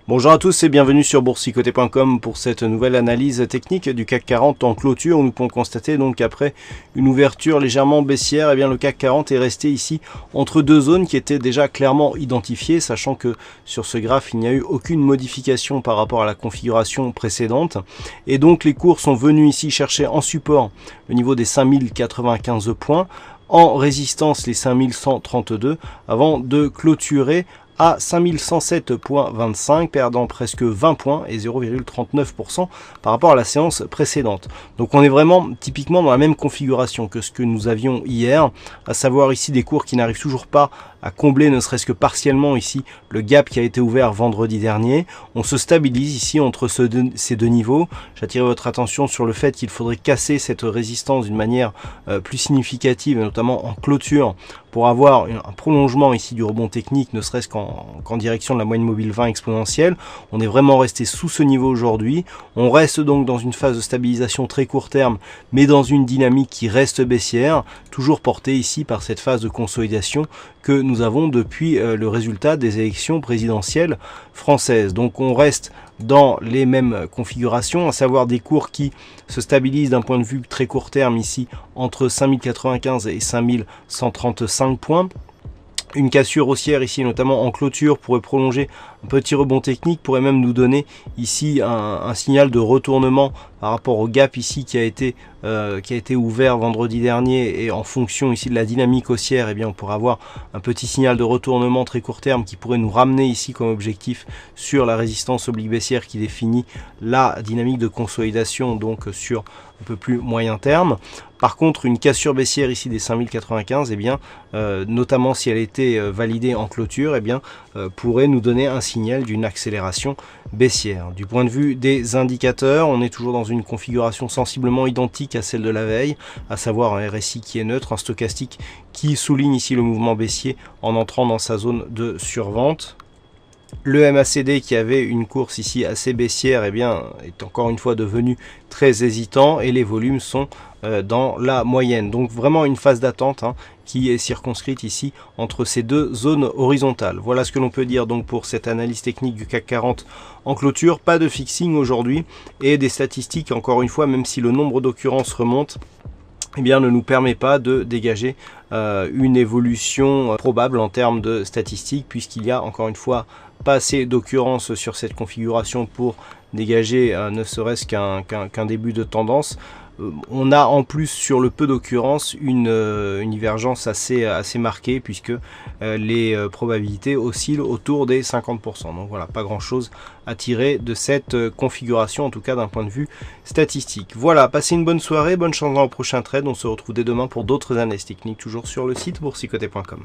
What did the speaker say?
Bonjour à tous et bienvenue sur boursicoté.com pour cette nouvelle analyse technique du CAC 40 en clôture où nous pouvons constater donc qu'après une ouverture légèrement baissière, eh bien le CAC 40 est resté ici entre deux zones qui étaient déjà clairement identifiées, sachant que sur ce graphe il n'y a eu aucune modification par rapport à la configuration précédente et donc les cours sont venus ici chercher en support le niveau des 5095 points, en résistance les 5132 avant de clôturer à 5107,25, perdant presque 20 points et 0,39% par rapport à la séance précédente. Donc on est vraiment typiquement dans la même configuration que ce que nous avions hier, à savoir ici des cours qui n'arrivent toujours pas à combler ne serait-ce que partiellement ici le gap qui a été ouvert vendredi dernier. On se stabilise ici entre ces deux niveaux. J'attire votre attention sur le fait qu'il faudrait casser cette résistance d'une manière plus significative, notamment en clôture, pour avoir un prolongement ici du rebond technique, ne serait-ce qu'en direction de la moyenne mobile 20 exponentielle. On est vraiment resté sous ce niveau aujourd'hui. On reste donc dans une phase de stabilisation très court terme, mais dans une dynamique qui reste baissière, toujours portée ici par cette phase de consolidation que nous avons depuis le résultat des élections présidentielles françaises. Donc on reste dans les mêmes configurations, à savoir des cours qui se stabilisent d'un point de vue très court terme ici entre 5095 et 5135 points. Une cassure haussière ici, notamment en clôture, pourrait prolonger un petit rebond technique, pourrait même nous donner ici un signal de retournement par rapport au gap ici qui a été ouvert vendredi dernier, et en fonction ici de la dynamique haussière, eh bien on pourrait avoir un petit signal de retournement très court terme qui pourrait nous ramener ici comme objectif sur la résistance oblique baissière qui définit la dynamique de consolidation donc sur un peu plus moyen terme. Par contre, une cassure baissière ici des 5095, eh bien, notamment si elle était validée en clôture, eh bien, pourrait nous donner un signal d'une accélération baissière. Du point de vue des indicateurs, on est toujours dans une configuration sensiblement identique à celle de la veille, à savoir un RSI qui est neutre, un stochastique qui souligne ici le mouvement baissier en entrant dans sa zone de survente. Le MACD qui avait une course ici assez baissière, eh bien, est encore une fois devenu très hésitant et les volumes sont dans la moyenne. Donc vraiment une phase d'attente qui est circonscrite ici entre ces deux zones horizontales. Voilà ce que l'on peut dire donc pour cette analyse technique du CAC 40 en clôture. Pas de fixing aujourd'hui et des statistiques, encore une fois, même si le nombre d'occurrences remonte, eh bien, ne nous permet pas de dégager une évolution probable en termes de statistiques, puisqu'il y a encore une fois pas assez d'occurrences sur cette configuration pour dégager ne serait-ce qu'un début de tendance. On a en plus sur le peu d'occurrences une divergence assez marquée, puisque les probabilités oscillent autour des 50%. Donc voilà, pas grand chose à tirer de cette configuration, en tout cas d'un point de vue statistique. Voilà, passez une bonne soirée, bonne chance dans le prochain trade. On se retrouve dès demain pour d'autres analyses techniques, toujours sur le site boursicoté.com.